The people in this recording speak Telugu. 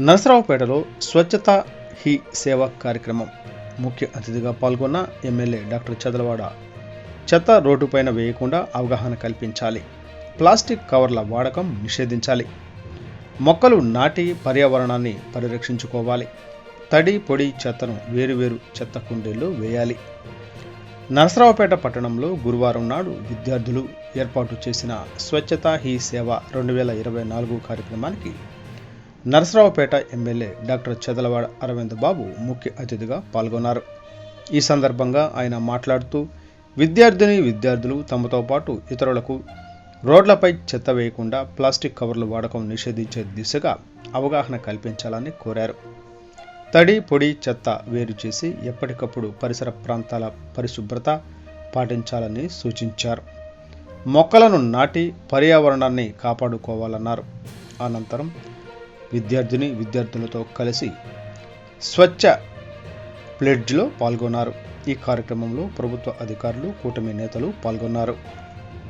నరసరావుపేటలో స్వచ్ఛత హీ సేవ కార్యక్రమం ముఖ్య అతిథిగా పాల్గొన్న ఎమ్మెల్యే డాక్టర్ చదలవాడ చెత్త రోడ్డుపైన వేయకుండా అవగాహన కల్పించాలి, ప్లాస్టిక్ కవర్ల వాడకం నిషేధించాలి, మొక్కలు నాటి పర్యావరణాన్ని పరిరక్షించుకోవాలి, తడి పొడి చెత్తను వేరువేరు చెత్త కుండీల్లో వేయాలి. నరసరావుపేట పట్టణంలో గురువారం నాడు విద్యార్థులు ఏర్పాటు చేసిన స్వచ్ఛత హీ సేవ 2024 కార్యక్రమానికి నరసరావుపేట ఎమ్మెల్యే డాక్టర్ చదలవాడ అరవింద్ బాబు ముఖ్య అతిథిగా పాల్గొన్నారు. ఈ సందర్భంగా ఆయన మాట్లాడుతూ విద్యార్థులు తమతో పాటు ఇతరులకు రోడ్లపై చెత్త వేయకుండా ప్లాస్టిక్ కవర్ల వాడకం నిషేధించే దిశగా అవగాహన కల్పించాలని కోరారు. తడి పొడి చెత్త వేరు చేసి ఎప్పటికప్పుడు పరిసర ప్రాంతాల పరిశుభ్రత పాటించాలని సూచించారు. మొక్కలను నాటి పర్యావరణాన్ని కాపాడుకోవాలన్నారు. అనంతరం విద్యార్థులతో కలిసి స్వచ్ఛ ప్లెడ్జ్లో పాల్గొన్నారు. ఈ కార్యక్రమంలో ప్రభుత్వ అధికారులు, కూటమి నేతలు పాల్గొన్నారు.